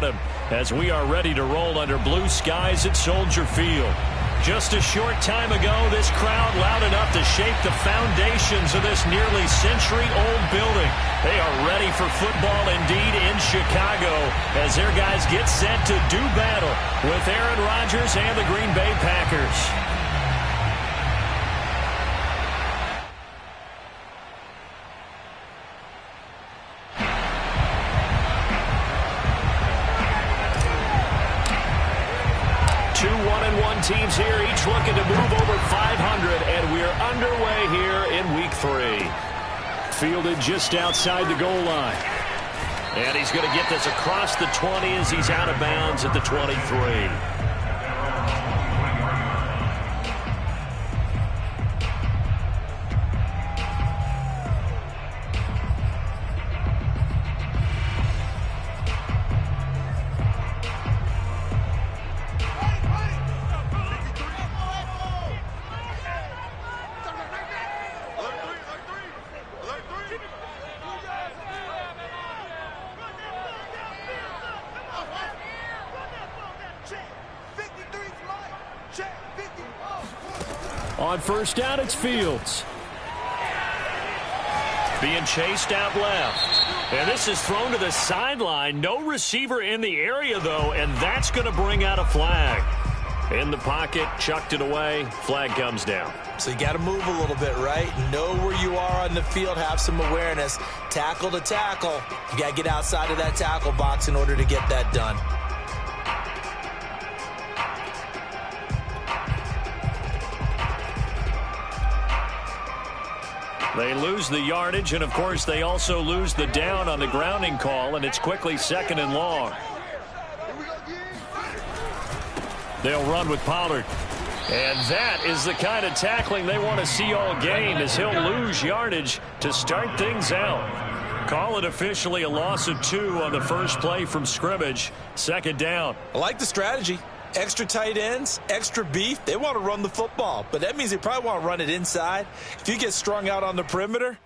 on him as we are ready to roll under blue skies at Soldier Field. Just a short time ago, this crowd loud enough to shake the foundations of this nearly century-old building. They are ready for football indeed in Chicago as their guys get set to do battle with Aaron Rodgers and the Green Bay Packers. Teams here, each looking to move over 500, and we're underway here in Week 3. Fielded just outside the goal line. And he's going to get this across the 20 as he's out of bounds at the 23. On first down, it's Fields. Being chased out left. And this is thrown to the sideline. No receiver in the area, though, and that's going to bring out a flag. In the pocket, chucked it away. Flag comes down. So you got to move a little bit, right? Know where you are on the field. Have some awareness. Tackle to tackle. You got to get outside of that tackle box in order to get that done. They lose the yardage, and, of course, they also lose the down on the grounding call, and it's quickly 2nd and long. They'll run with Pollard. And that is the kind of tackling they want to see all game, as he'll lose yardage to start things out. Call it officially a loss of 2 on the first play from scrimmage. 2nd down. I like the strategy. Extra tight ends, extra beef. They want to run the football, but that means they probably want to run it inside. If you get strung out on the perimeter,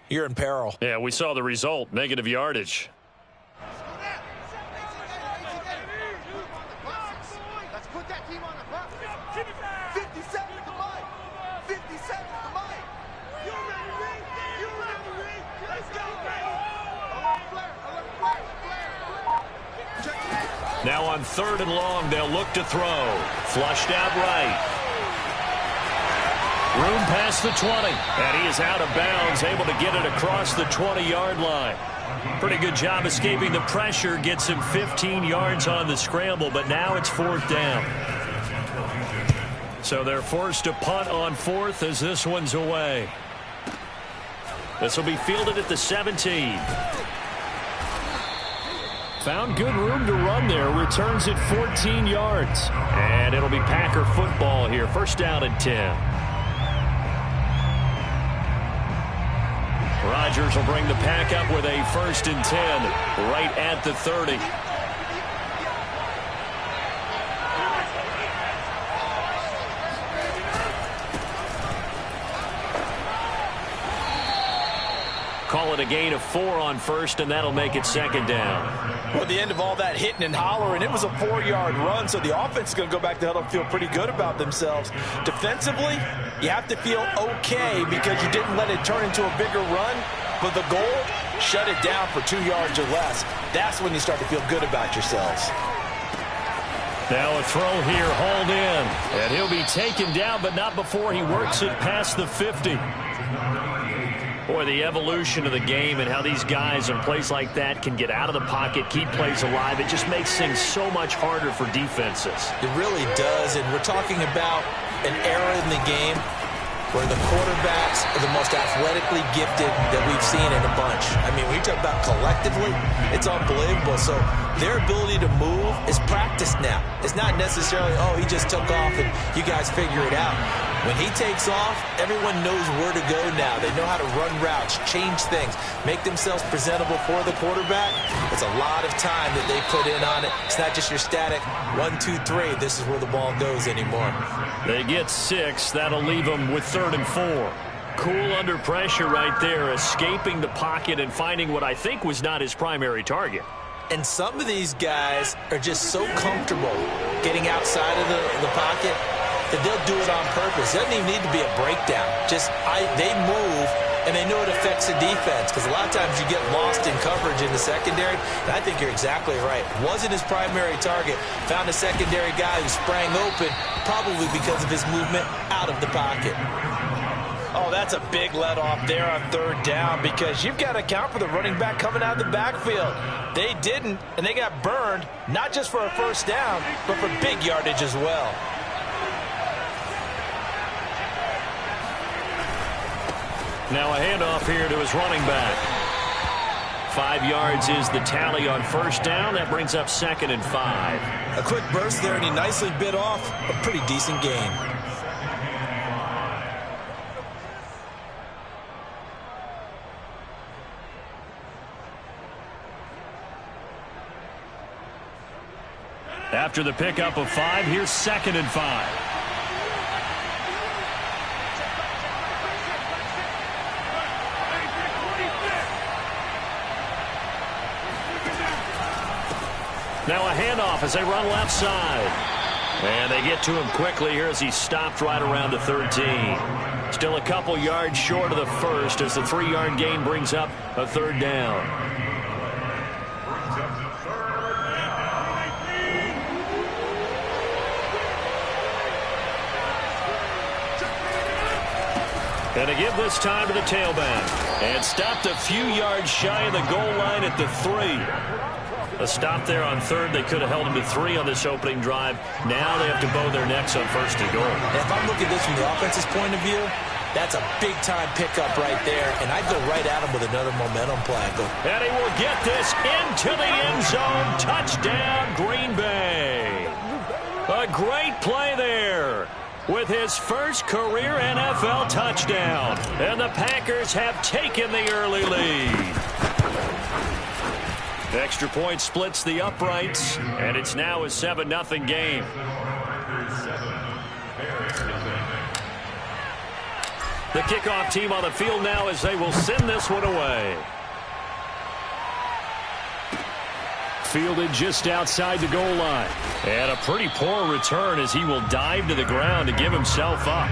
you're in peril. Yeah, we saw the result, negative yardage. Now on 3rd and long, they'll look to throw. Flushed out right. Room past the 20. And he is out of bounds, able to get it across the 20-yard line. Pretty good job escaping the pressure. Gets him 15 yards on the scramble, but now it's 4th down. So they're forced to punt on 4th as this one's away. This will be fielded at the 17. Found good room to run there. Returns it 14 yards. And it'll be Packer football here. 1st down and 10. Rodgers will bring the pack up with a 1st and 10 right at the 30. Call it a gain of 4 on 1st, and that'll make it 2nd down. Well, at the end of all that hitting and hollering, it was a 4-yard run, so the offense is going to go back to huddle and feel pretty good about themselves. Defensively, you have to feel okay because you didn't let it turn into a bigger run, but the goal, shut it down for 2 yards or less. That's when you start to feel good about yourselves. Now a throw here, hauled in, and he'll be taken down, but not before he works it past the 50. Boy, the evolution of the game and how these guys in plays like that can get out of the pocket, keep plays alive, it just makes things so much harder for defenses. It really does, and we're talking about an era in the game where the quarterbacks are the most athletically gifted that we've seen in a bunch. I mean, when you talk about collectively, it's unbelievable. So their ability to move is practiced now. It's not necessarily, oh, he just took off and you guys figure it out. When he takes off, everyone knows where to go now. They know how to run routes, change things, make themselves presentable for the quarterback. It's a lot of time that they put in on it. It's not just your static 1, 2, 3. This is where the ball goes anymore. They get 6. That'll leave them with 3rd and 4. Cool under pressure right there, escaping the pocket and finding what I think was not his primary target. And some of these guys are just so comfortable getting outside of the pocket that they'll do it on purpose. It doesn't even need to be a breakdown. They move, and they know it affects the defense, because a lot of times you get lost in coverage in the secondary. And I think you're exactly right. Wasn't his primary target. Found a secondary guy who sprang open, probably because of his movement out of the pocket. Oh, that's a big let off there on third down, because you've got to account for the running back coming out of the backfield. They didn't, and they got burned, not just for a first down, but for big yardage as well. Now a handoff here to his running back. 5 yards is the tally on first down. That brings up 2nd and 5. A quick burst there, and he nicely bit off a pretty decent gain. After the pickup of 5, here's 2nd and 5. Now a handoff as they run left side. And they get to him quickly here as he stopped right around the 13. Still a couple yards short of the first as the 3-yard gain brings up a third down. And to give this time to the tailback. And stopped a few yards shy of the goal line at the 3. A stop there on third. They could have held him to 3 on this opening drive. Now they have to bow their necks on 1st and goal. If I'm looking at this from the offense's point of view, that's a big-time pickup right there. And I'd go right at him with another momentum play. And he will get this into the end zone. Touchdown, Green Bay. A great play there with his first career NFL touchdown. And the Packers have taken the early lead. The extra point splits the uprights, and it's now a 7-0 game. The kickoff team on the field now as they will send this one away. Fielded just outside the goal line. And a pretty poor return as he will dive to the ground to give himself up.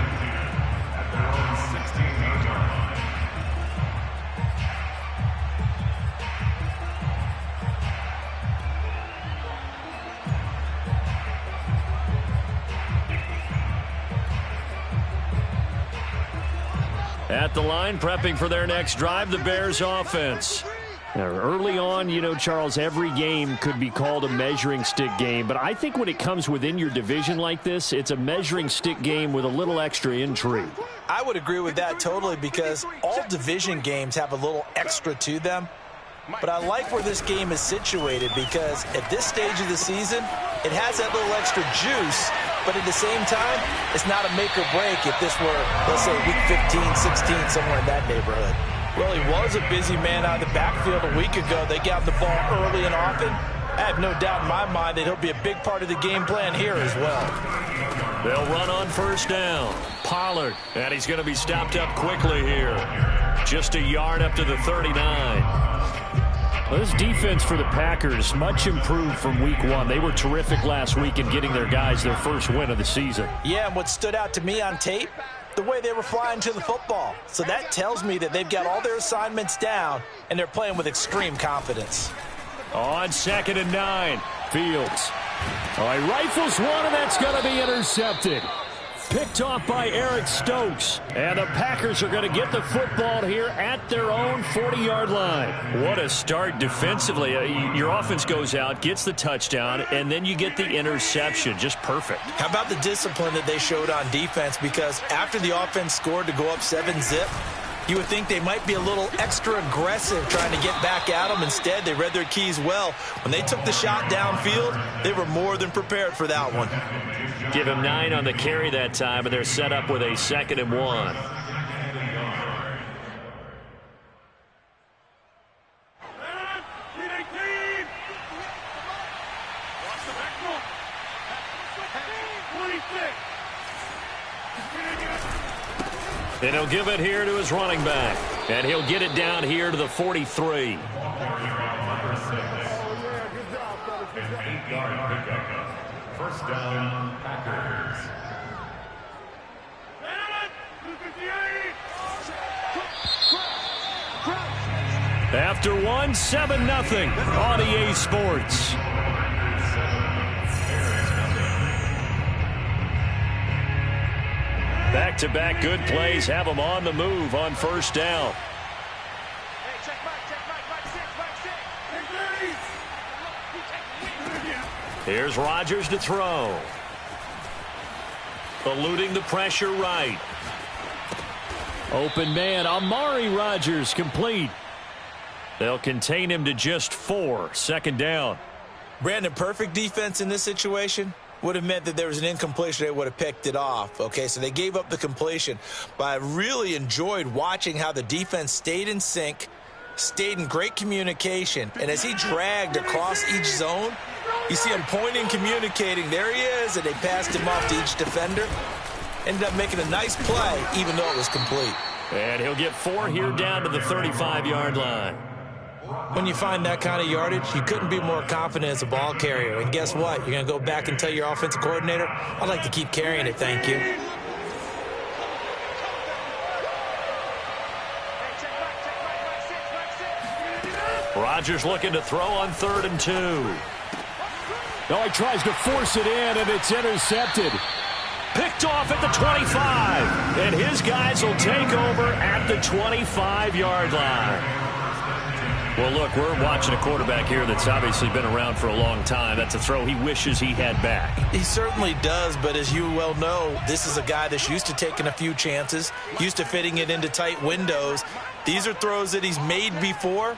At the line, prepping for their next drive, the Bears offense. Now, early on, you know, Charles, every game could be called a measuring stick game. But I think when it comes within your division like this, it's a measuring stick game with a little extra intrigue. I would agree with that totally, because all division games have a little extra to them. But I like where this game is situated, because at this stage of the season, it has that little extra juice. But at the same time, it's not a make or break if this were, let's say, week 15, 16, somewhere in that neighborhood. Well, he was a busy man out of the backfield a week ago. They got the ball early and often. I have no doubt in my mind that he'll be a big part of the game plan here as well. They'll run on first down. Pollard, and he's going to be stopped up quickly here. Just a yard up to the 39. Well, this defense for the Packers, much improved from week 1. They were terrific last week in getting their guys their first win of the season. Yeah, and what stood out to me on tape, the way they were flying to the football. So that tells me that they've got all their assignments down, and they're playing with extreme confidence. On 2nd and 9, Fields. All right, rifles one, and that's going to be intercepted. Picked off by Eric Stokes. And the Packers are going to get the football here at their own 40-yard line. What a start defensively. Your offense goes out, gets the touchdown, and then you get the interception. Just perfect. How about the discipline that they showed on defense? Because after the offense scored to go up 7-zip, you would think they might be a little extra aggressive trying to get back at them. Instead, they read their keys well. When they took the shot downfield, they were more than prepared for that one. Give him 9 on the carry that time, and they're set up with a 2nd and 1. And he'll give it here to his running back. And he'll get it down here to the 43. 8-yard pickup. First down, Packers. After one, 7-0 on EA Sports. Back-to-back good plays have them on the move on first down. Here's Rodgers to throw. Eluding the pressure right. Open man, Amari Rodgers complete. They'll contain him to just 4. Second down. Brandon, perfect defense in this situation would have meant that there was an incompletion. They would have picked it off. Okay, so they gave up the completion. But I really enjoyed watching how the defense stayed in sync, stayed in great communication. And as he dragged across each zone, you see him pointing, communicating. There he is, and they passed him off to each defender. Ended up making a nice play, even though it was complete. And he'll get 4 here down to the 35-yard line. When you find that kind of yardage, you couldn't be more confident as a ball carrier. And guess what? You're going to go back and tell your offensive coordinator, I'd like to keep carrying it, thank you. Rodgers looking to throw on 3rd and 2. No, he tries to force it in, and it's intercepted. Picked off at the 25. And his guys will take over at the 25-yard line. Well, look, we're watching a quarterback here that's obviously been around for a long time. That's a throw he wishes he had back. He certainly does, but as you well know, this is a guy that's used to taking a few chances, used to fitting it into tight windows. These are throws that he's made before.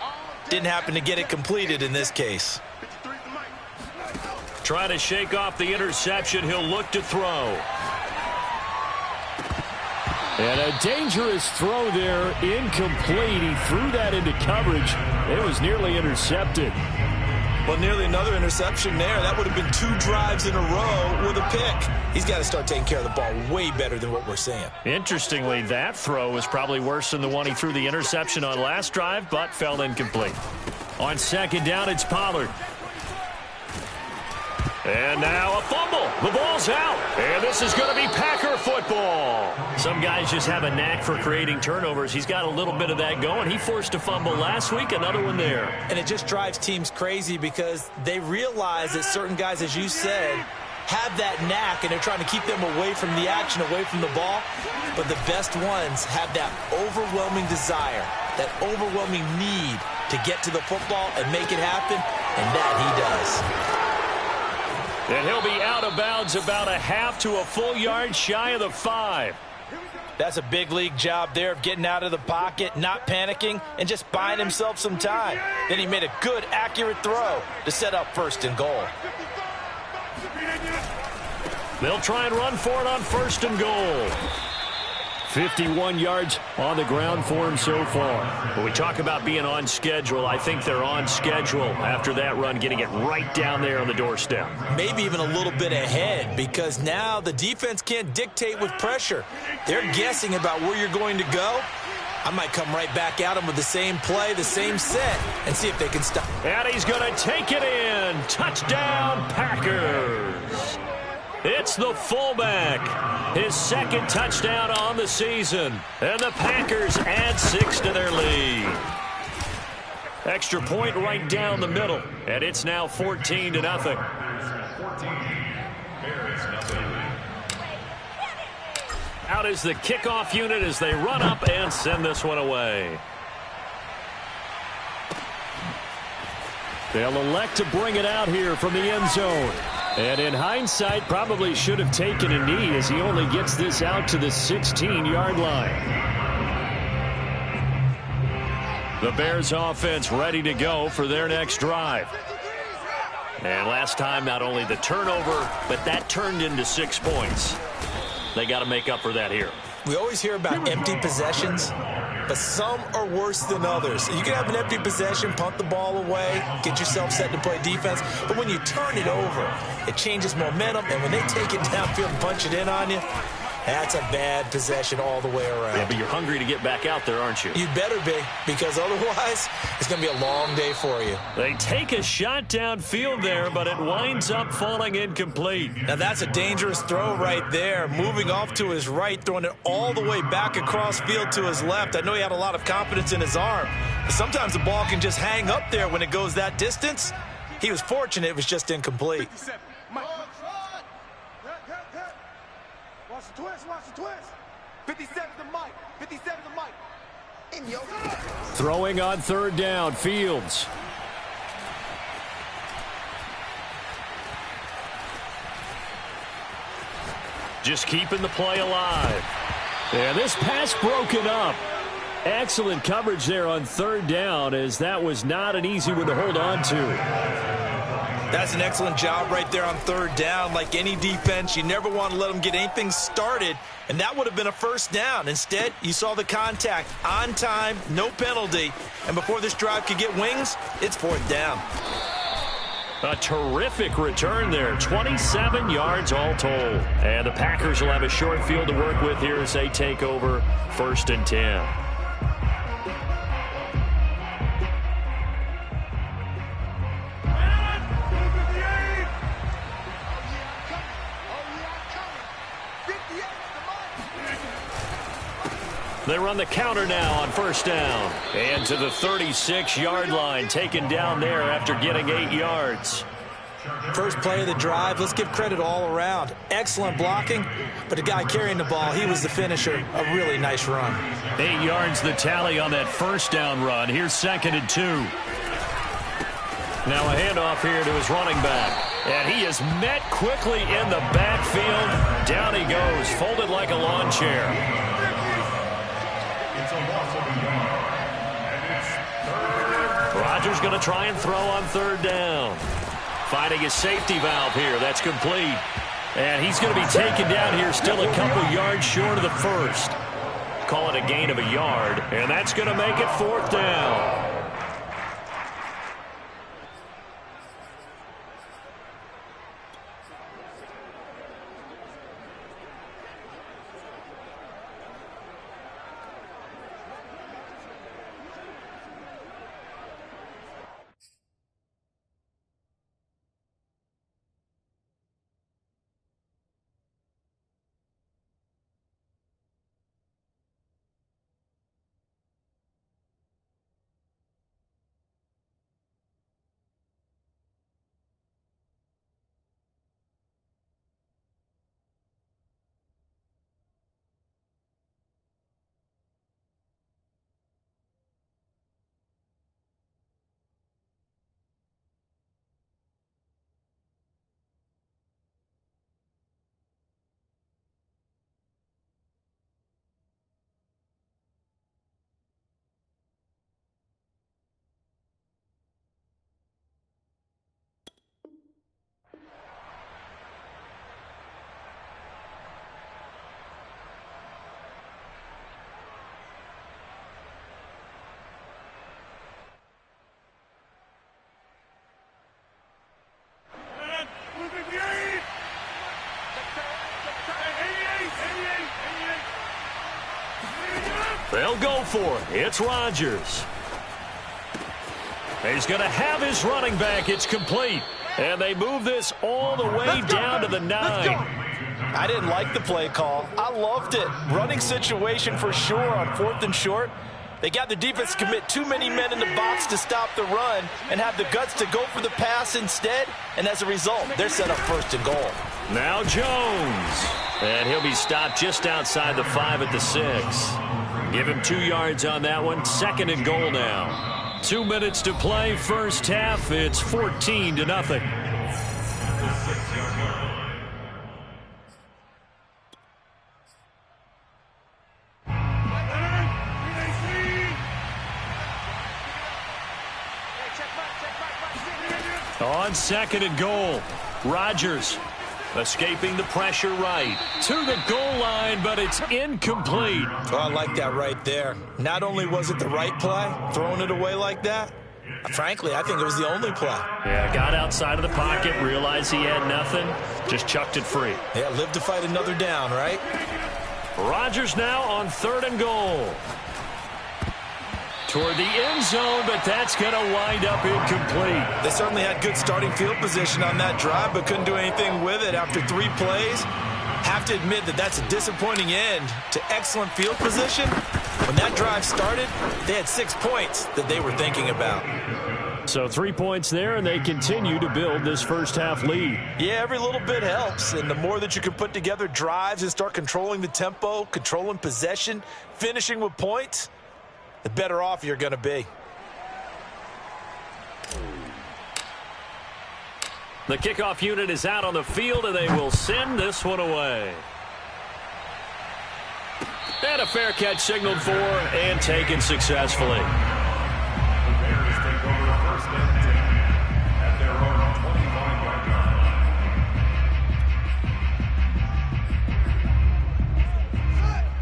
Didn't happen to get it completed in this case. Trying to shake off the interception. He'll look to throw. And a dangerous throw there, incomplete. He threw that into coverage. It was nearly intercepted. Well, nearly another interception there. That would have been 2 drives in a row with a pick. He's got to start taking care of the ball way better than what we're seeing. Interestingly, that throw was probably worse than the one he threw the interception on last drive, but fell incomplete. On second down, it's Pollard. And now a fumble. The ball's out. And this is going to be Packer football. Some guys just have a knack for creating turnovers. He's got a little bit of that going. He forced a fumble last week, another one there. And it just drives teams crazy because they realize that certain guys, as you said, have that knack, and they're trying to keep them away from the action, away from the ball. But the best ones have that overwhelming desire, that overwhelming need to get to the football and make it happen, and that he does. And he'll be out of bounds about a half to a full yard shy of the 5. That's a big league job there of getting out of the pocket, not panicking, and just buying himself some time. Then he made a good, accurate throw to set up 1st and goal. They'll try and run for it on 1st and goal. 51 yards on the ground for him so far. When we talk about being on schedule, I think they're on schedule after that run, getting it right down there on the doorstep. Maybe even a little bit ahead, because now the defense can't dictate with pressure. They're guessing about where you're going to go. I might come right back at them with the same play, the same set, and see if they can stop. And he's going to take it in. Touchdown, Packers. It's the fullback. His 2nd touchdown on the season. And the Packers add 6 to their lead. Extra point right down the middle. And it's now 14-0. Out is the kickoff unit as they run up and send this one away. They'll elect to bring it out here from the end zone. And in hindsight, probably should have taken a knee as he only gets this out to the 16-yard line. The Bears offense ready to go for their next drive. And last time, not only the turnover, but that turned into 6 points. They got to make up for that here. We always hear about empty possessions, but some are worse than others. You can have an empty possession, punt the ball away, get yourself set to play defense, but when you turn it over, it changes momentum, and when they take it downfield and punch it in on you, That's a bad possession all the way around. Yeah, but you're hungry to get back out there, aren't you? You better be, because otherwise it's going to be a long day for you. They take a shot downfield there, but it winds up falling incomplete. Now that's a dangerous throw right there. Moving off to his right, throwing it all the way back across field to his left. I know he had a lot of confidence in his arm, but sometimes the ball can just hang up there when it goes that distance. He was fortunate it was just incomplete. Watch the twist. 57 to Mike. 57 to Mike. In your Throwing on third down, Fields. Just keeping the play alive. And this pass broken up. Excellent coverage there on third down, as that was not an easy one to hold on to. That's an excellent job right there on third down. Like any defense, you never want to let them get anything started, and that would have been a first down. Instead, you saw the contact on time, no penalty, and before this drive could get wings, it's fourth down. A terrific return there, 27 yards all told. And the Packers will have a short field to work with here as they take over 1st and 10. They run the counter now on first down. And to the 36-yard line, taken down there after getting 8 yards. First play of the drive, let's give credit all around. Excellent blocking, but the guy carrying the ball, he was the finisher. A really nice run. 8 yards the tally on that first down run. Here's 2nd and 2. Now a handoff here to his running back. And he is met quickly in the backfield. Down he goes, folded like a lawn chair. Rodgers going to try and throw on third down. Finding his safety valve here. That's complete. And he's going to be taken down here, still a couple yards short of the first. Call it a gain of a yard, and that's going to make it fourth down. They'll go for it. It's Rodgers. He's going to have his running back. It's complete. And they move this all the way down to the 9. I didn't like the play call. I loved it. Running situation for sure on 4th and short. They got the defense to commit too many men in the box to stop the run and have the guts to go for the pass instead. And as a result, they're set up 1st and goal. Now Jones. And he'll be stopped just outside the 5 at the 6. Give him 2 yards on that one. 2nd and goal now. 2 minutes to play. First half. It's 14-0. On 2nd and goal, Rodgers escaping the pressure right to the goal line, but it's incomplete. Oh, I like that right there. Not only was it the right play, throwing it away like that, frankly, I think it was the only play. Yeah, got outside of the pocket, realized he had nothing, just chucked it free. Yeah, live to fight another down, right? Rodgers now on 3rd and goal. Toward the end zone, but that's going to wind up incomplete. They certainly had good starting field position on that drive, but couldn't do anything with it after 3 plays. Have to admit that that's a disappointing end to excellent field position. When that drive started, they had 6 points that they were thinking about. So 3 points there, and they continue to build this first half lead. Yeah, every little bit helps, and the more that you can put together drives and start controlling the tempo, controlling possession, finishing with points, the better off you're going to be. The kickoff unit is out on the field, and they will send this one away. And a fair catch signaled for and taken successfully. The Bears take over 1st and 10 at their own 25-yard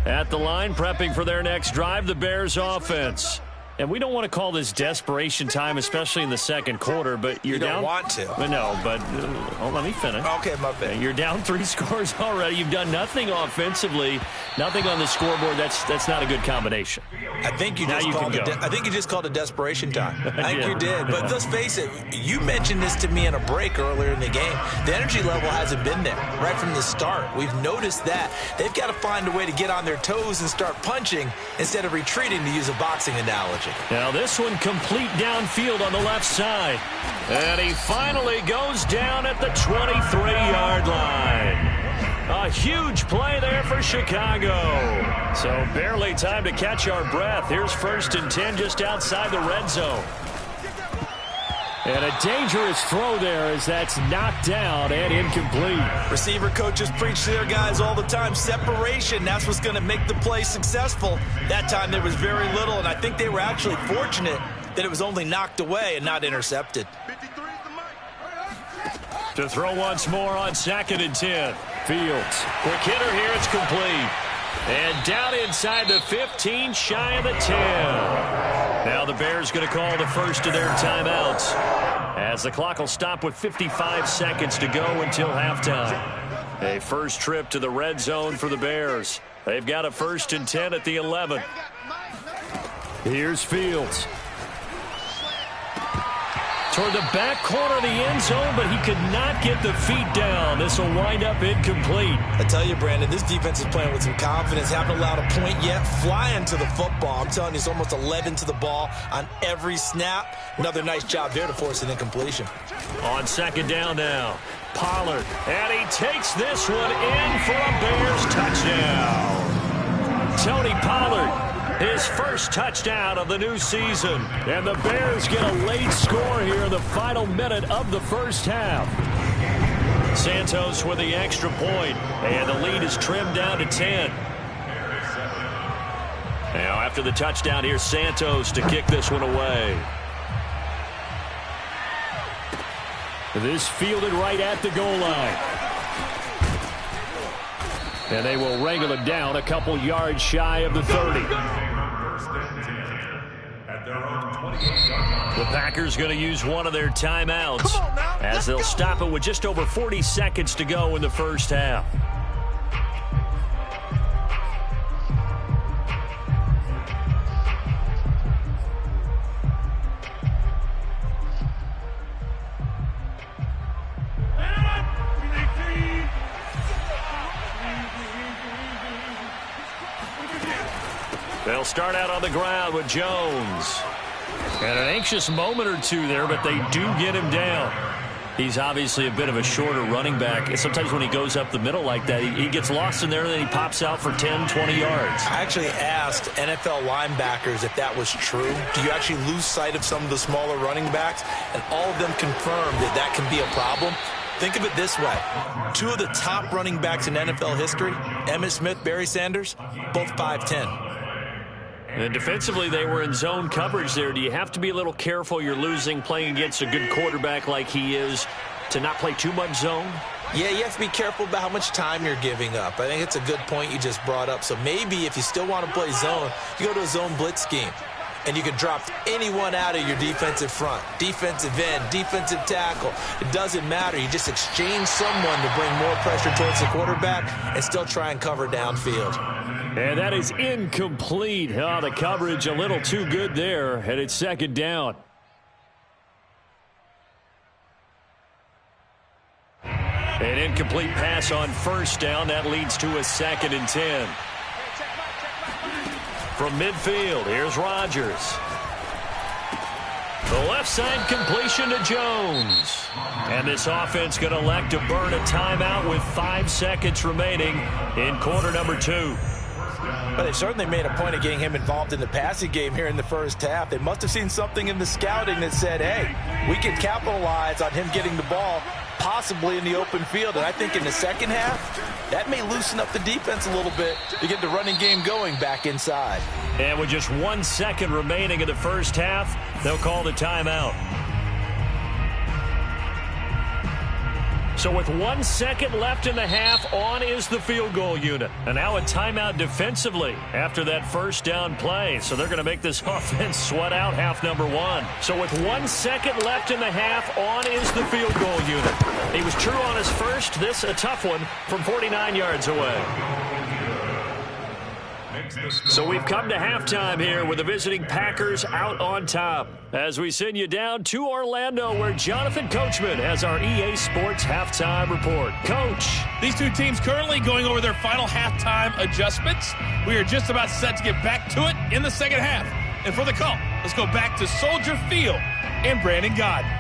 line. At the line, prepping for their next drive, the Bears offense. And we don't want to call this desperation time, especially in the second quarter, but you're down. You don't want to. No, but let me finish. Okay, my bad. You're down 3 scores already. You've done nothing offensively, nothing on the scoreboard. That's not a good combination. I think you just called it desperation time. I think you did. But let's face it, you mentioned this to me in a break earlier in the game. The energy level hasn't been there right from the start. We've noticed that. They've got to find a way to get on their toes and start punching instead of retreating, to use a boxing analogy. Now this one complete downfield on the left side. And he finally goes down at the 23-yard line. A huge play there for Chicago. So barely time to catch our breath. Here's 1st and 10 just outside the red zone. And a dangerous throw there as that's knocked down and incomplete. Receiver coaches preach to their guys all the time. Separation, that's what's going to make the play successful. That time there was very little, and I think they were actually fortunate that it was only knocked away and not intercepted. To throw once more on 2nd and 10. Fields. Quick hitter here. It's complete. And down inside the 15, shy of the 10. Now the Bears going to call the first of their timeouts, as the clock will stop with 55 seconds to go until halftime. A first trip to the red zone for the Bears. They've got a 1st and 10 at the 11. Here's Fields. Toward the back corner of the end zone, but he could not get the feet down. This will wind up incomplete. I tell you, Brandon, this defense is playing with some confidence. Haven't allowed a point yet. Flying to the football. I'm telling you, it's almost 11 to the ball on every snap. Another nice job there to force an incompletion. On 2nd down now, Pollard. And he takes this one in for a Bears touchdown. Tony Pollard, his first touchdown of the new season. And the Bears get a late score here in the final minute of the first half. Santos with the extra point, and the lead is trimmed down to 10. Now after the touchdown, here's Santos to kick this one away. This fielded right at the goal line. And they will wrangle it down a couple yards shy of the 30. The Packers going to use one of their timeouts as they'll stop it with just over 40 seconds to go in the first half. They'll start out on the ground with Jones. And an anxious moment or two there, but they do get him down. He's obviously a bit of a shorter running back. Sometimes when he goes up the middle like that, he gets lost in there, and then he pops out for 10, 20 yards. I actually asked NFL linebackers if that was true. Do you actually lose sight of some of the smaller running backs? And all of them confirmed that that can be a problem. Think of it this way. 2 of the top running backs in NFL history, Emmitt Smith, Barry Sanders, both 5'10". And defensively, they were in zone coverage there. Do you have to be a little careful? You're losing playing against a good quarterback like he is to not play too much zone? Yeah, you have to be careful about how much time you're giving up. I think it's a good point you just brought up. So maybe if you still want to play zone, you go to a zone blitz scheme. And you can drop anyone out of your defensive front. Defensive end, defensive tackle. It doesn't matter. You just exchange someone to bring more pressure towards the quarterback and still try and cover downfield. And that is incomplete. Oh, the coverage a little too good there, and it's second down. An incomplete pass on first down. That leads to a 2nd and 10. From midfield, here's Rodgers. The left side completion to Jones. And this offense going to elect to burn a timeout with 5 seconds remaining in quarter number 2. But they certainly made a point of getting him involved in the passing game here in the first half. They must have seen something in the scouting that said, hey, we can capitalize on him getting the ball possibly in the open field. And I think in the second half, that may loosen up the defense a little bit to get the running game going back inside. And with just 1 second remaining in the first half, they'll call the timeout. So with 1 second left in the half, on is the field goal unit. And now a timeout defensively after that first down play. So they're going to make this offense sweat out half number 1. So with 1 second left in the half, on is the field goal unit. He was true on his first. This a tough one from 49 yards away. So we've come to halftime here with the visiting Packers out on top. As we send you down to Orlando, where Jonathan Coachman has our EA Sports halftime report. Coach. These two teams currently going over their final halftime adjustments. We are just about set to get back to it in the second half. And for the call, let's go back to Soldier Field and Brandon Gaudin.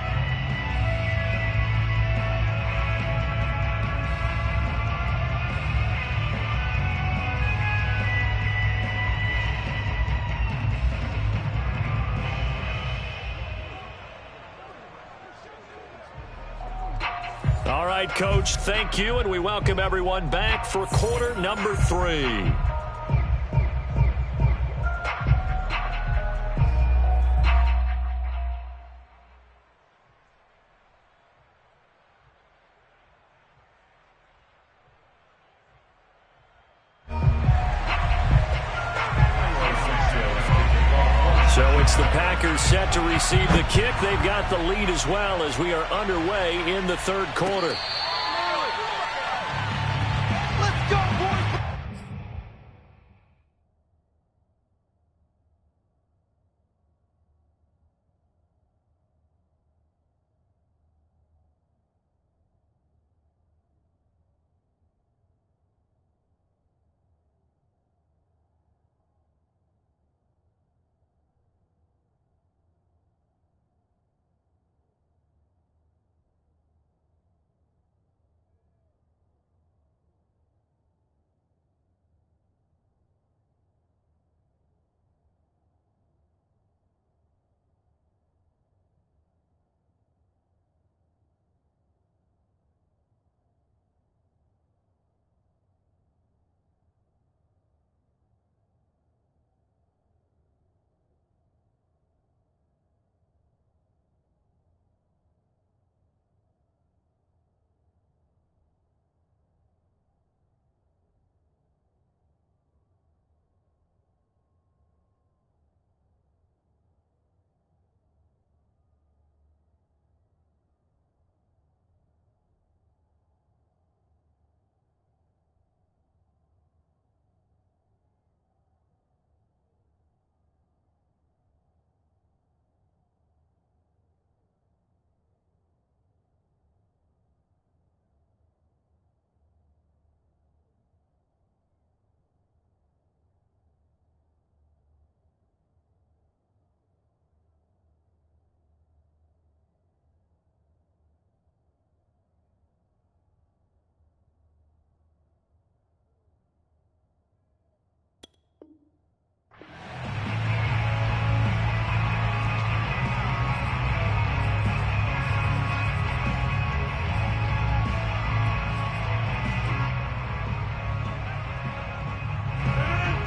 All right, Coach, thank you, and we welcome everyone back for quarter number 3. So it's the Packers set to receive the kick. They've got the lead as well as we are underway in the third quarter. Let's go, boys!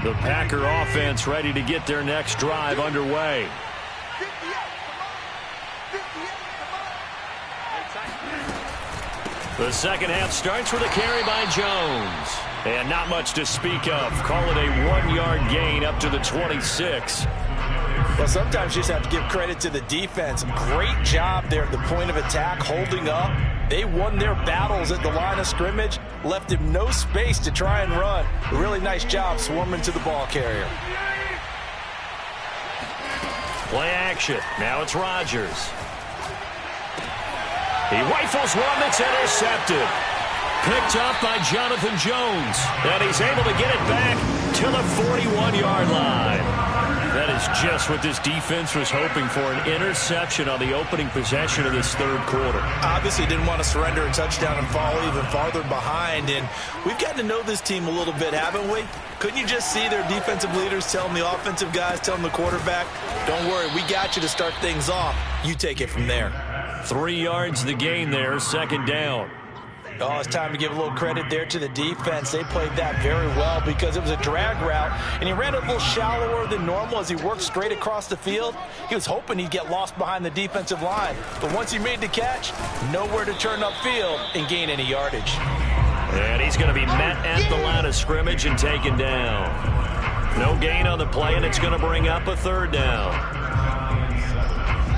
The Packer offense ready to get their next drive underway. The second half starts with a carry by Jones. And not much to speak of. Call it a 1-yard gain up to the 26. Well, sometimes you just have to give credit to the defense. Great job there at the point of attack, holding up, They won their battles at the line of scrimmage, left him no space to try and run. A really nice job swarming to the ball carrier. Play action. Now it's Rodgers. He rifles one that's intercepted. Picked up by Jonathan Jones. And he's able to get it back to the 41-yard line. That is just what this defense was hoping for, an interception on the opening possession of this third quarter. Obviously didn't want to surrender a touchdown and fall even farther behind. And we've gotten to know this team a little bit, haven't we? Couldn't you just see their defensive leaders telling the offensive guys, telling the quarterback, don't worry, we got you to start things off. You take it from there. 3 yards the gain there, second down. Oh, it's time to give a little credit there to the defense. They played that very well because it was a drag route, and he ran a little shallower than normal as he worked straight across the field. He was hoping he'd get lost behind the defensive line, but once he made the catch, nowhere to turn upfield and gain any yardage. And he's going to be met at the line of scrimmage and taken down. No gain on the play, and it's going to bring up a third down.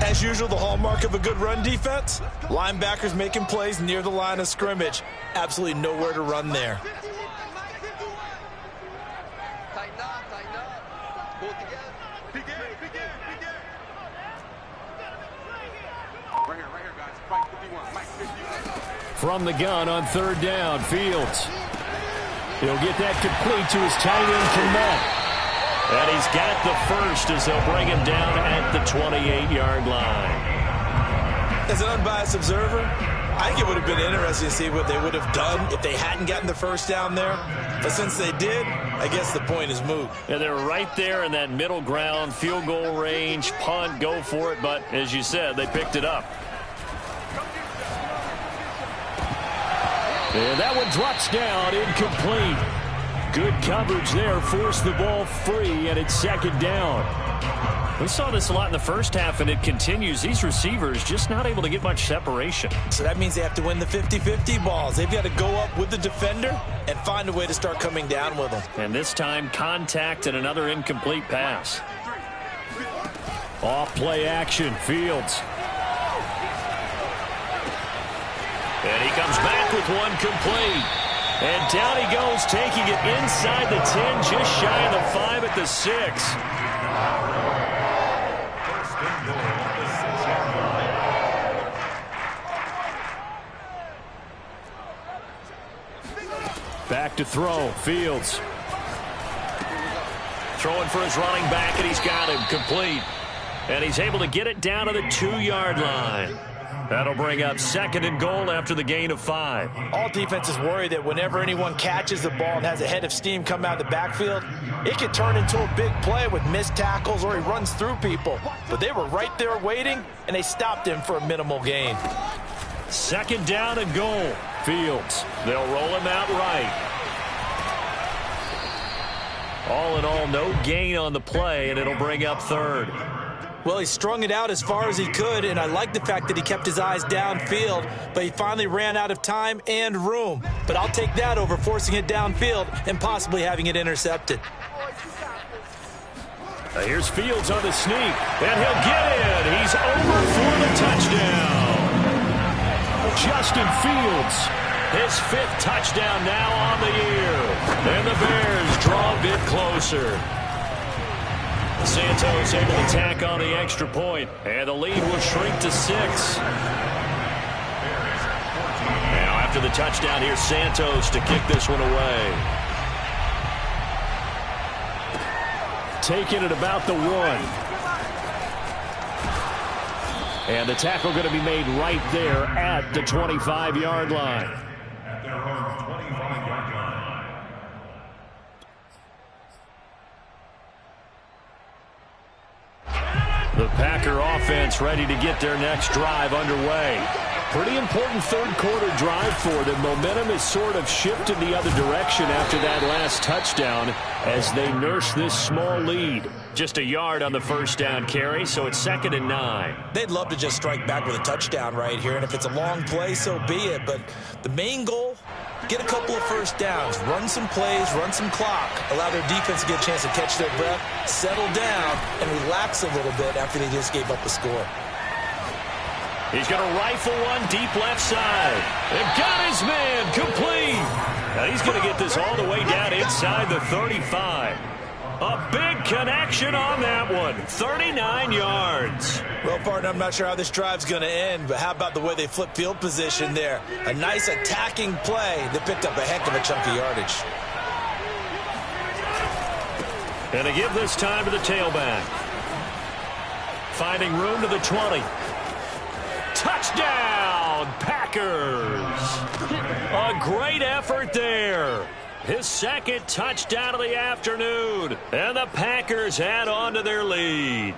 As usual, the hallmark of a good run defense, linebackers making plays near the line of scrimmage. Absolutely nowhere to run there. Tighten up. Pull it together. Big game. Right here, guys. Mike 51. From the gun on third down, Fields. He'll get that complete to his tight end, Komet. And he's got the first as they'll bring him down at the 28-yard line. As an unbiased observer, I think it would have been interesting to see what they would have done if they hadn't gotten the first down there. But since they did, I guess the point is moot. And they're right there in that middle ground, field goal range, punt, go for it. But as you said, they picked it up. And that one drops down, incomplete. Good coverage there, forced the ball free, and it's second down. We saw this a lot in the first half, and it continues. These receivers just not able to get much separation. So that means they have to win the 50-50 balls. They've got to go up with the defender and find a way to start coming down with them. And this time, contact and another incomplete pass. Off play action, Fields. And he comes back with one complete. And down he goes, taking it inside the 10, just shy of the 5 at the 6. Back to throw, Fields. Throwing for his running back, and he's got him complete. And he's able to get it down to the 2-yard line. That'll bring up second and goal after the gain of 5. All defenses worry that whenever anyone catches the ball and has a head of steam come out of the backfield, it could turn into a big play with missed tackles or he runs through people. But they were right there waiting, and they stopped him for a minimal gain. Second down and goal. Fields. They'll roll him out right. All in all, no gain on the play, and it'll bring up third. Well, he strung it out as far as he could, and I like the fact that he kept his eyes downfield, but he finally ran out of time and room. But I'll take that over forcing it downfield and possibly having it intercepted. Here's Fields on the sneak, and he'll get in. He's over for the touchdown. Justin Fields, his 5th touchdown now on the year. And the Bears draw a bit closer. Santos able to tack on the extra point, and the lead will shrink to 6. Now after the touchdown, here's Santos to kick this one away. Taking it about the 1. And the tackle going to be made right there at the 25-yard line. The Packer offense ready to get their next drive underway. Pretty important third quarter drive for them. Momentum has sort of shifted the other direction after that last touchdown as they nurse this small lead. Just a yard on the first down carry, so it's 2nd and 9. They'd love to just strike back with a touchdown right here, and if it's a long play, so be it. But the main goal, get a couple of first downs, run some plays, run some clock, allow their defense to get a chance to catch their breath, settle down, and relax a little bit after they just gave up a score. He's going to rifle one deep left side. And got his man complete. Now he's going to get this all the way down inside the 35. A big connection on that one. 39 yards. Well, partner, I'm not sure how this drive's going to end, but how about the way they flip field position there? A nice attacking play that picked up a heck of a chunk of yardage. And they give this time to the tailback. Finding room to the 20. Touchdown, Packers. A great effort there. His second touchdown of the afternoon. And the Packers add on to their lead.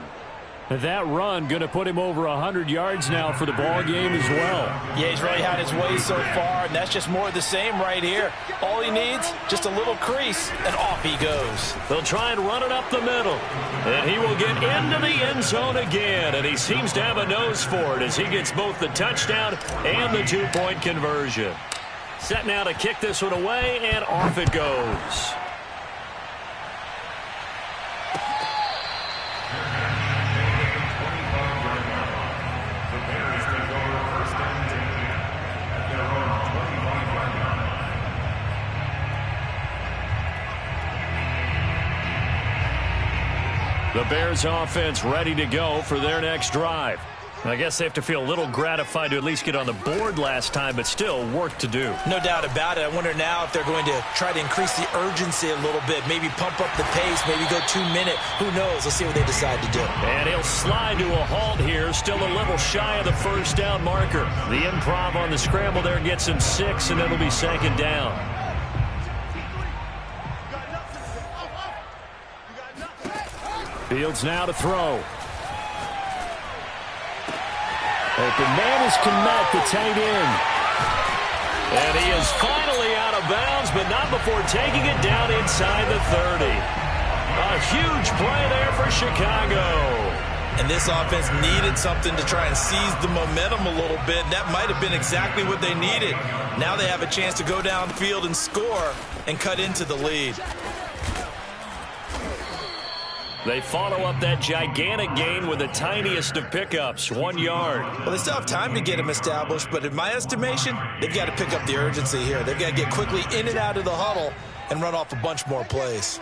That run going to put him over 100 yards now for the ball game as well. Yeah, he's really had his way so far, and that's just more of the same right here. All he needs, just a little crease, and off he goes. They'll try and run it up the middle. And he will get into the end zone again, and he seems to have a nose for it as he gets both the touchdown and the two-point conversion. Set now to kick this one away, and off it goes. The Bears offense ready to go for their next drive. I guess they have to feel a little gratified to at least get on the board last time, but still work to do. No doubt about it. I wonder now if they're going to try to increase the urgency a little bit, maybe pump up the pace, maybe go 2 minute. Who knows? Let's see what they decide to do. And he'll slide to a halt here, still a little shy of the first down marker. The improv on the scramble there gets him 6, and it'll be second down. Fields now to throw. Open man is Kmet, the tight end. And he is finally out of bounds, but not before taking it down inside the 30. A huge play there for Chicago. And this offense needed something to try and seize the momentum a little bit. That might have been exactly what they needed. Now they have a chance to go downfield and score and cut into the lead. They follow up that gigantic gain with the tiniest of pickups, 1 yard. Well, they still have time to get them established, but in my estimation, they've got to pick up the urgency here. They've got to get quickly in and out of the huddle and run off a bunch more plays.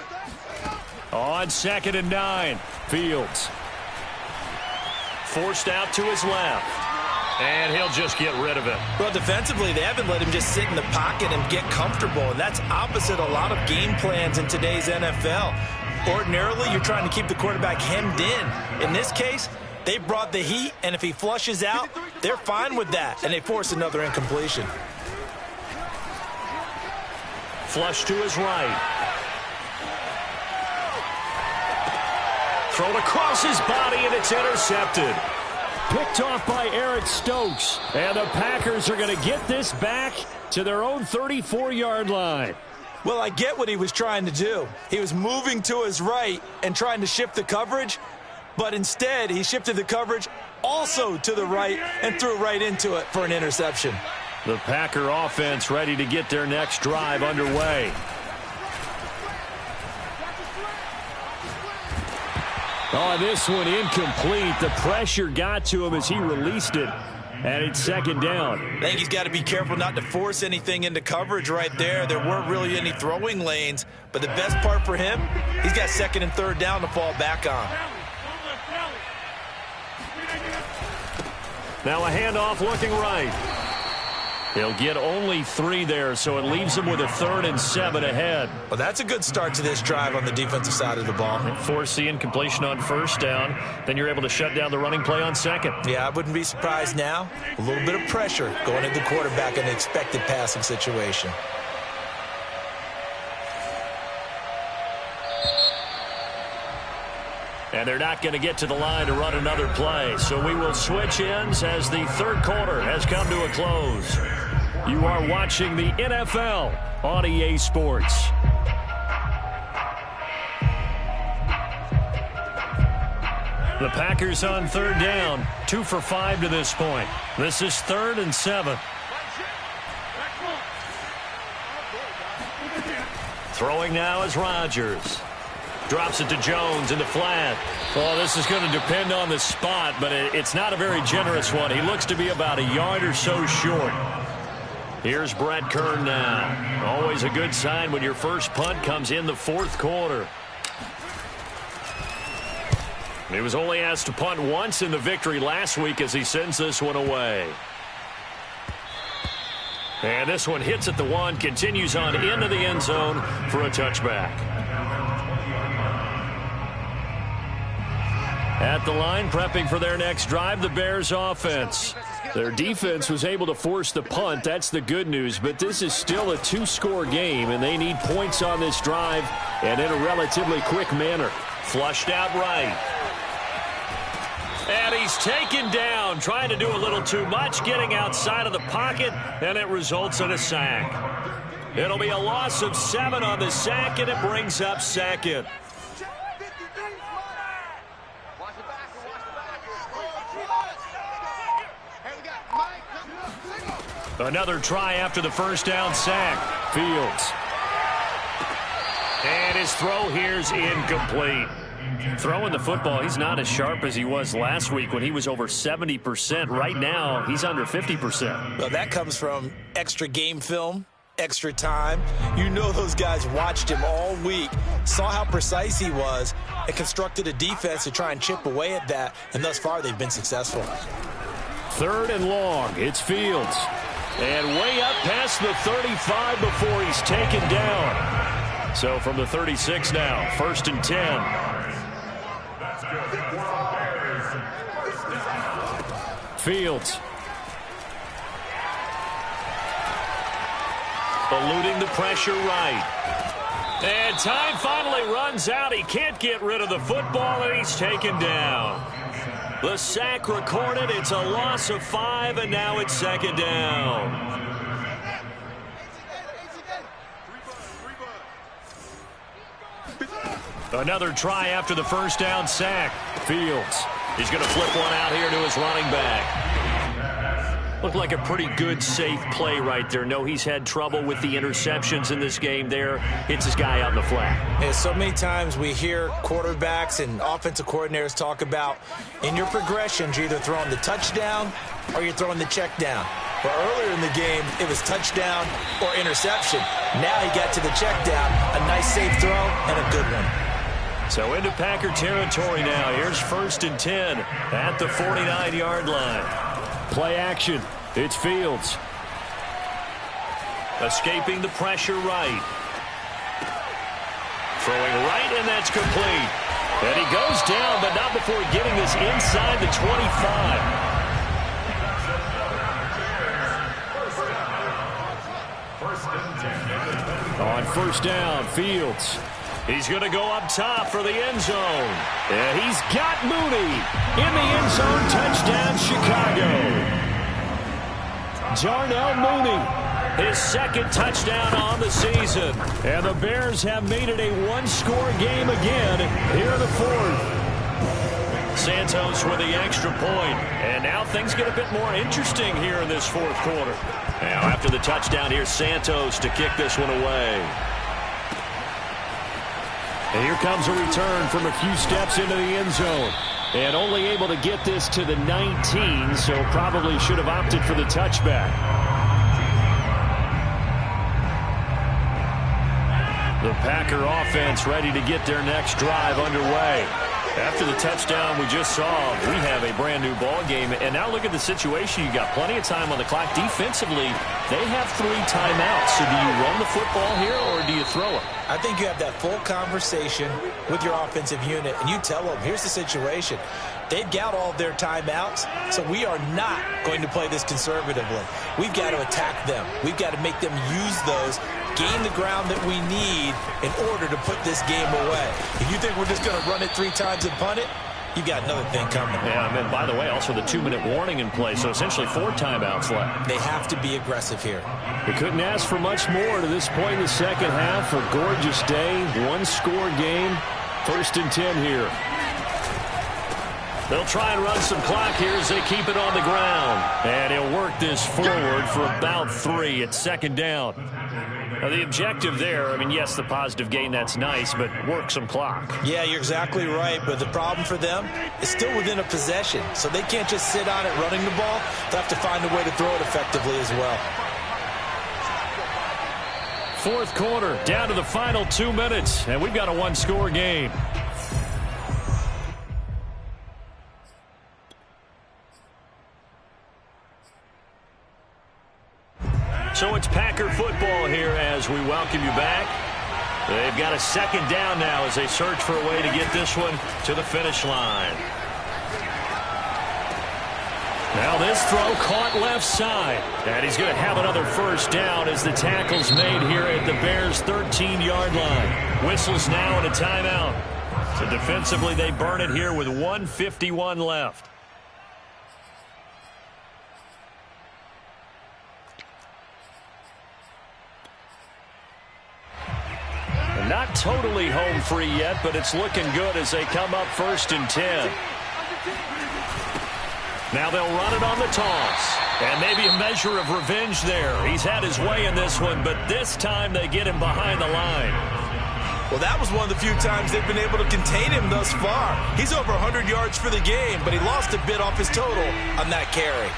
On 2nd and 9, Fields. Forced out to his left. And he'll just get rid of it. Well, defensively, they haven't let him just sit in the pocket and get comfortable, and that's opposite a lot of game plans in today's NFL. Ordinarily, you're trying to keep the quarterback hemmed in. In this case, they brought the heat, and if he flushes out, they're fine with that, and they force another incompletion. Flush to his right. Thrown across his body, and it's intercepted. Picked off by Eric Stokes. And the Packers are going to get this back to their own 34-yard line. Well, I get what he was trying to do. He was moving to his right and trying to shift the coverage, but instead he shifted the coverage also to the right and threw right into it for an interception. The Packer offense ready to get their next drive underway. Oh, this one incomplete. The pressure got to him as he released it. And it's second down. I think he's got to be careful not to force anything into coverage right there. There weren't really any throwing lanes. But the best part for him, he's got 2nd and 3rd down to fall back on. Now a handoff looking right. He'll get only 3 there, so it leaves him with a 3rd and 7 ahead. Well, that's a good start to this drive on the defensive side of the ball. Force the incompletion on 1st down. Then you're able to shut down the running play on 2nd. Yeah, I wouldn't be surprised now. A little bit of pressure going at the quarterback in an expected passing situation. And they're not going to get to the line to run another play. So we will switch ends as the 3rd quarter has come to a close. You are watching the NFL on EA Sports. The Packers on 3rd down, 2 for 5 to this point. This is 3rd and 7. Throwing now is Rodgers. Drops it to Jones in the flat. Well, this is going to depend on the spot, but it's not a very generous one. He looks to be about a yard or so short. Here's Brett Kern now. Always a good sign when your first punt comes in the fourth quarter. He was only asked to punt once in the victory last week as he sends this one away. And this one hits at the 1, continues on into the end zone for a touchback. At the line, prepping for their next drive, the Bears offense. Their defense was able to force the punt. That's the good news. But this is still a 2-score game, and they need points on this drive and in a relatively quick manner. Flushed out right. And he's taken down, trying to do a little too much, getting outside of the pocket, and it results in a sack. It'll be a loss of 7 on the sack, and it brings up second. Another try after the first down sack. Fields. And his throw here's incomplete. Throwing the football, he's not as sharp as he was last week when he was over 70%. Right now, he's under 50%. Well, that comes from extra game film, extra time. You know those guys watched him all week, saw how precise he was, and constructed a defense to try and chip away at that. And thus far, they've been successful. 3rd and long. It's Fields. And way up past the 35 before he's taken down. So from the 36 now, 1st and 10. Fields. Eluding the pressure right. And time finally runs out. He can't get rid of the football, and he's taken down. The sack recorded. It's a loss of 5, and now it's 2nd down. Another try after the first down sack. Fields. He's going to flip one out here to his running back. Looked like a pretty good, safe play right there. No, he's had trouble with the interceptions in this game there. Hits his guy out in the flat. And so many times we hear quarterbacks and offensive coordinators talk about in your progressions, you're either throwing the touchdown or you're throwing the check down. But earlier in the game, it was touchdown or interception. Now he got to the check down, a nice safe throw, and a good one. So into Packer territory now. Here's 1st and 10 at the 49-yard line. Play action. It's Fields. Escaping the pressure right. Throwing right, and that's complete. And he goes down, but not before getting this inside the 25. On 1st down, Fields. He's going to go up top for the end zone. And he's got Mooney in the end zone. Touchdown, Chicago. Darnell Mooney, his 2nd touchdown on the season. And the Bears have made it a 1-score game again here in the 4th. Santos with the extra point. And now things get a bit more interesting here in this 4th quarter. Now after the touchdown, here's Santos to kick this one away. And here comes a return from a few steps into the end zone. And only able to get this to the 19, so probably should have opted for the touchback. The Packer offense ready to get their next drive underway. After the touchdown we just saw, we have a brand-new ball game. And now look at the situation. You got plenty of time on the clock. Defensively, they have 3 timeouts. So do you run the football here or do you throw it? I think you have that full conversation with your offensive unit, and you tell them, here's the situation. They've got all their timeouts, so we are not going to play this conservatively. We've got to attack them. We've got to make them use those, gain the ground that we need in order to put this game away. If you think we're just going to run it 3 times and punt it, you've got another thing coming. Yeah, and by the way, also the 2-minute warning in play, so essentially 4 timeouts left. They have to be aggressive here. We couldn't ask for much more to this point in the second half. A gorgeous day, 1-score game. 1st and 10 here. They'll try and run some clock here as they keep it on the ground. And he'll work this forward for about 3 at 2nd down. Now, the objective there, I mean, yes, the positive gain, that's nice, but work some clock. Yeah, you're exactly right, but the problem for them is still within a possession, so they can't just sit on it running the ball. They'll have to find a way to throw it effectively as well. Fourth quarter, down to the final 2 minutes, and we've got a one-score game. So it's Packer football here as we welcome you back. They've got a second down now as they search for a way to get this one to the finish line. Now this throw caught left side. And he's going to have another first down as the tackle's made here at the Bears' 13-yard line. Whistles now and a timeout. So defensively they burn it here with 1:51 left. Not totally home free yet, but it's looking good as they come up 1st and 10. Now they'll run it on the toss. And maybe a measure of revenge there. He's had his way in this one, but this time they get him behind the line. Well, that was one of the few times they've been able to contain him thus far. He's over 100 yards for the game, but he lost a bit off his total on that carry.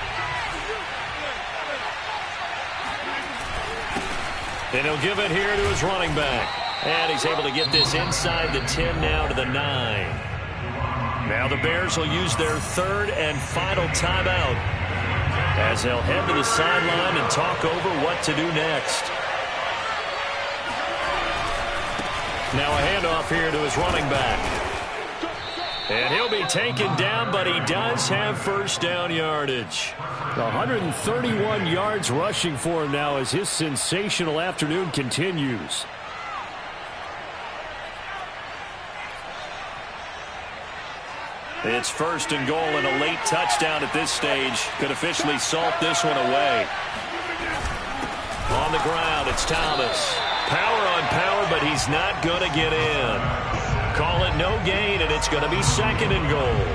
And he'll give it here to his running back. And he's able to get this inside the 10 now to the 9. Now the Bears will use their third and final timeout as they'll head to the sideline and talk over what to do next. Now a handoff here to his running back. And he'll be taken down, but he does have first down yardage. 131 yards rushing for him now as his sensational afternoon continues. It's 1st and goal, and a late touchdown at this stage could officially salt this one away. On the ground, it's Thomas. Power on power, but he's not going to get in. Call it no gain, and it's going to be 2nd and goal.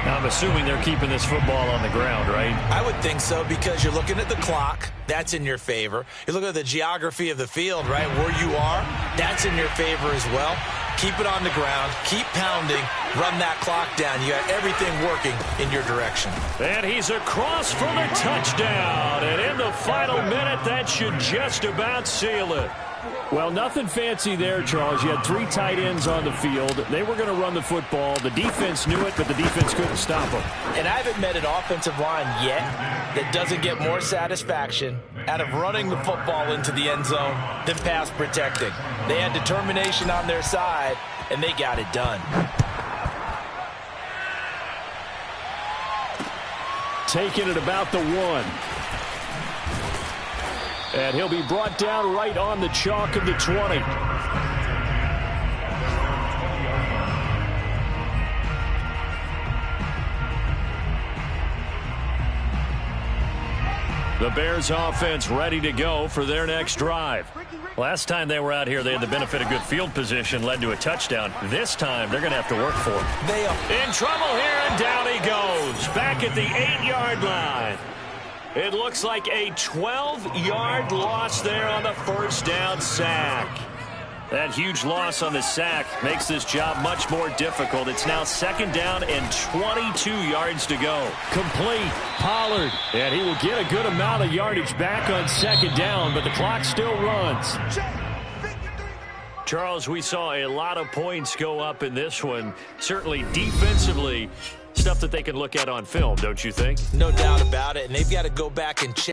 Now, I'm assuming they're keeping this football on the ground, right? I would think so because you're looking at the clock. That's in your favor. You're looking at the geography of the field, right? Where you are, that's in your favor as well. Keep it on the ground. Keep pounding. Run that clock down. You got everything working in your direction. And he's across for the touchdown. And in the final minute, that should just about seal it. Well, nothing fancy there, Charles. You had 3 tight ends on the field. They were going to run the football. The defense knew it, but the defense couldn't stop them. And I haven't met an offensive line yet that doesn't get more satisfaction out of running the football into the end zone than pass protecting. They had determination on their side, and they got it done. Taking it about the 1. And he'll be brought down right on the chalk of the 20. The Bears offense ready to go for their next drive. Last time they were out here, they had the benefit of good field position, led to a touchdown. This time, they're going to have to work for it. They are in trouble here, and down he goes. Back at the 8-yard line. It looks like a 12-yard loss there on the first down sack. That huge loss on the sack makes this job much more difficult. It's now 2nd down and 22 yards to go. Complete. Pollard. And he will get a good amount of yardage back on 2nd down, but the clock still runs. Charles, we saw a lot of points go up in this one. Certainly defensively, stuff that they can look at on film, don't you think? no doubt about it, and they've got to go back and check.